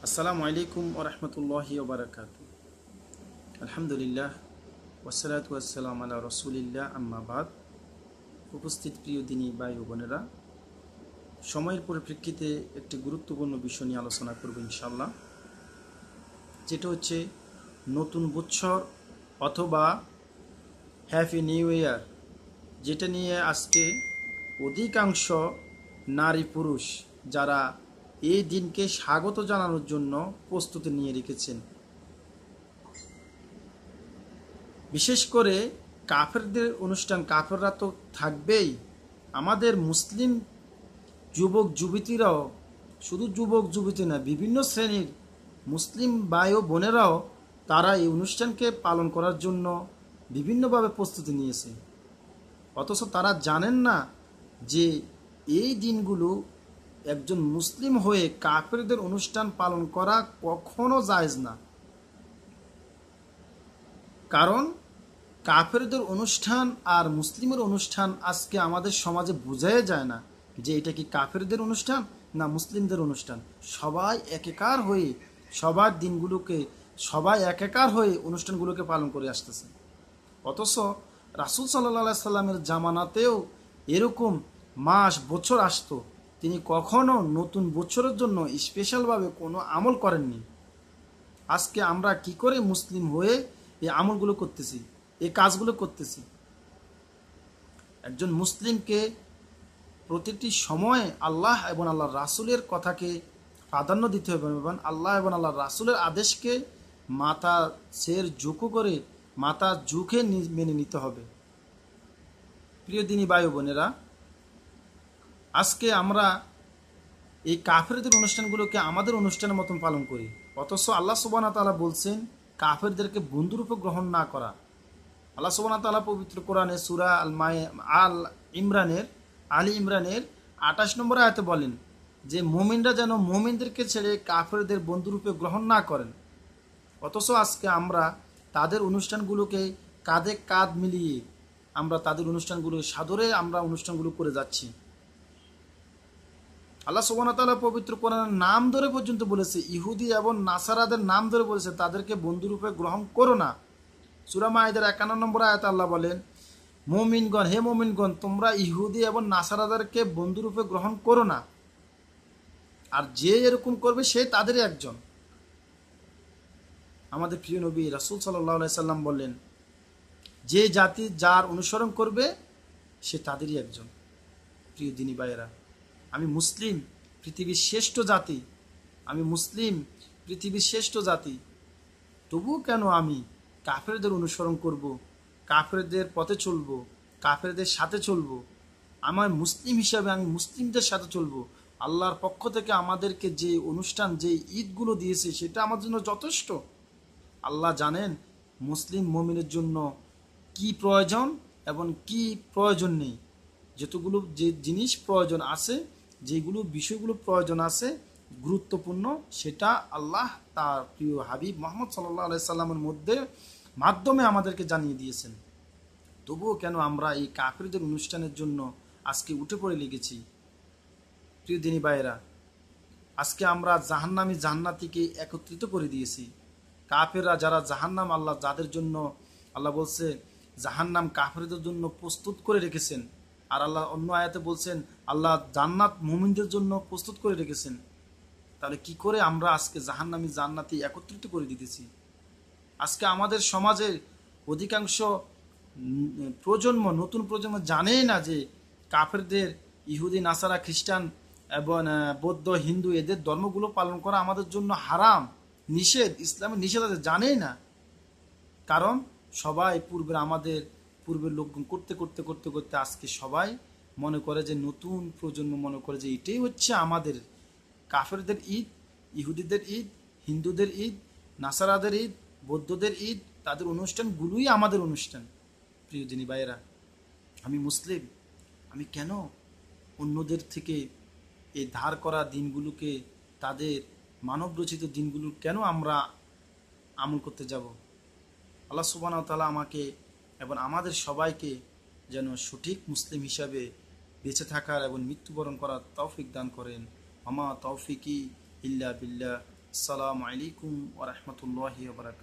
আসসালামু আলাইকুম ওয়া রাহমাতুল্লাহি ওয়া বারাকাতুহু। আলহামদুলিল্লাহ ওয়াসসালাতু ওয়াসসালামু আলা রাসূলিল্লাহ, আম্মা বাদ। উপস্থিত প্রিয় দিনী ভাই ও বোনেরা, সময়ের পরিপ্রেক্ষিতে একটি গুরুত্বপূর্ণ বিষয় নিয়ে আলোচনা করব ইনশাআল্লাহ, যেটা হচ্ছে নতুন বছর অথবা হ্যাপি নিউ ইয়ার, যেটা নিয়ে আজকে অধিকাংশ নারী পুরুষ যারা এই দিনকে স্বাগত জানানোর জন্য প্রস্তুতি নিয়ে রেখেছেন। বিশেষ করে কাফেরদের অনুষ্ঠান, কাফেররা তো থাকবেই, আমাদের মুসলিম যুবক যুবতীরাও, শুধু যুবক যুবতী না, বিভিন্ন শ্রেণীর মুসলিম ভাই ও বোনেরাও তারা এই অনুষ্ঠানকে পালন করার জন্য বিভিন্নভাবে প্রস্তুতি নিয়েছে। অথচ তারা জানেন না যে এই দিনগুলো একজন মুসলিম হয়ে কাফেরদের অনুষ্ঠান পালন করা কখনো জায়েজ না। কারণ কাফেরদের অনুষ্ঠান আর মুসলিমের অনুষ্ঠান আজকে আমাদের সমাজে বোঝাই যায় না যে এটা কি কাফেরদের অনুষ্ঠান না মুসলিমদের অনুষ্ঠান। সবাই একাকার হয়ে সবার দিনগুলোকে, সবাই একাকার হয়ে অনুষ্ঠানগুলোকে পালন করে আসতেছে। অথচ রাসূল সাল্লাল্লাহু সাল্লামের জামানাতেও এরকম মাস বছর আসতো, তিনি কখনো নতুন বছরের জন্য স্পেশালভাবে কোনো আমল করেননি। আজকে আমরা কি করে মুসলিম হয়ে এই আমলগুলো করতেছি, এই কাজগুলো করতেছি? একজন মুসলিমকে প্রতিটি সময়ে আল্লাহ এবং আল্লাহর রাসূলের কথাকে প্রাধান্য দিতে হবে এবং আল্লাহ এবং আল্লাহর রাসূলের আদেশকে মাথা সের ঝুঁকু করে, মাথা ঝুঁকে মেনে নিতে হবে। প্রিয় দিনী ভাই বোনেরা, আজকে আমরা এই কাফেরদের অনুষ্ঠানগুলোকে আমাদের অনুষ্ঠানের মতন পালন করি, অথচ আল্লাহ সুবহানাহু ওয়া তাআলা বলছেন কাফেরদেরকে বন্ধুরূপে গ্রহণ না করা। আল্লাহ সুবহানাহু ওয়া তাআলা পবিত্র কোরআনে সূরা আলী ইমরানের 28 নম্বর আয়াতে বলেন যে মুমিনরা যেন মুমিনদেরকে ছেড়ে কাফেরদের বন্ধুরূপে গ্রহণ না করেন। অথচ আজকে আমরা তাদের অনুষ্ঠানগুলোকে কাঁধে কাঁধ মিলিয়ে আমরা তাদের অনুষ্ঠানগুলো সাদরে আমরা অনুষ্ঠানগুলো করে যাচ্ছি। আল্লাহ সুবহানাহু ওয়া তাআলা পবিত্র কোরআনের নাম ধরে পর্যন্ত বলেছে, ইহুদি এবং নাসারাদের নাম ধরে বলেছে তাদেরকে বন্ধুরূপে গ্রহণ করো না। সূরা মাইদার 51 নম্বর আয়াতে আল্লাহ বলেন, মুমিনগণ, হে মুমিনগণ, তোমরা ইহুদি এবং নাসারাদেরকে বন্ধুরূপে গ্রহণ করো না, আর যে এরকম করবে সে তাদেরই একজন। আমাদের প্রিয় নবী রাসূল সাল্লাল্লাহু আলাইহি সাল্লাম বললেন, যে জাতি যার অনুসরণ করবে সে তাদেরই একজন। প্রিয় দিনী ভাইয়েরা, আমি মুসলিম, পৃথিবীর শ্রেষ্ঠ জাতি, আমি মুসলিম, পৃথিবীর শ্রেষ্ঠ জাতি, তবুও কেন আমি কাফেরদের অনুসরণ করব, কাফেরদের পথে চলব, কাফেরদের সাথে চলব? আমার মুসলিম হিসাবে আমি মুসলিমদের সাথে চলব। আল্লাহর পক্ষ থেকে আমাদেরকে যে অনুষ্ঠান, যে ঈদগুলো দিয়েছে সেটা আমার জন্য যথেষ্ট। আল্লাহ জানেন মুসলিম মুমিনের জন্য কি প্রয়োজন এবং কি প্রয়োজন নেই। যতগুলো যে জিনিস প্রয়োজন আছে, যেগুলো বিষয়গুলো প্রয়োজন আছে গুরুত্বপূর্ণ, সেটা আল্লাহ তার প্রিয় হাবিব মুহাম্মদ সাল্লাল্লাহু আলাইহি সাল্লামের মাধ্যমে আমাদেরকে জানিয়ে দিয়েছেন। তবুও কেন আমরা এই কাফেরদের অনুষ্ঠানের জন্য আজকে উঠে পড়ে লেগেছি? প্রিয় দিনী ভাইয়েরা, আজকে আমরা জাহান্নামী জান্নাতীকে একত্রিত করে দিয়েছি। কাফেররা যারা জাহান্নাম, আল্লাহ যাদের জন্য, আল্লাহ বলছে জাহান্নাম কাফেরদের জন্য প্রস্তুত করে রেখেছেন, আর আল্লাহ অন্য আয়াতে বলছেন আল্লাহ জান্নাত মুমিনদের জন্য প্রস্তুত করে রেখেছেন। তাহলে কি করে আমরা আজকে জাহান্নামী জান্নাতি একত্রিত করে দিতেছি? আজকে আমাদের সমাজের অধিকাংশ প্রজন্ম, নতুন প্রজন্ম জানেই না যে কাফেরদের, ইহুদি নাসারা খ্রিস্টান এবং বৌদ্ধ হিন্দু এদের ধর্মগুলো পালন করা আমাদের জন্য হারাম, নিষেধ, ইসলামের নিষেধ আছে, জানেই না। কারণ সবাই আমাদের পূর্বের লোকজন করতে করতে করতে করতে আজকে সবাই মনে করে যে, নতুন প্রজন্ম মনে করে যে এটাই হচ্ছে আমাদের কাফেরদের ঈদ, ইহুদিদের ঈদ, হিন্দুদের ঈদ, নাসারাদের ঈদ, বৌদ্ধদের ঈদ, তাদের অনুষ্ঠানগুলোই আমাদের অনুষ্ঠান। প্রিয় দিনী ভাইয়েরা, আমি মুসলিম, আমি কেন অন্যদের থেকে এই ধার করা দিনগুলোকে, তাদের মানবরচিত দিনগুলো কেন আমরা আমল করতে যাব? আল্লাহ সুবহানাহু ওয়া তাআলা আমাকে এবং আমাদের সবাইকে যেন সঠিক মুসলিম হিসাবে বেঁচে থাকার এবং মৃত্যুবরণ করার তৌফিক দান করেন। আমা তৌফিকি ইল্লা বিল্লাহ। আসসালামু আলাইকুম ওয়া রাহমাতুল্লাহি ওয়া বারাকাতুহু।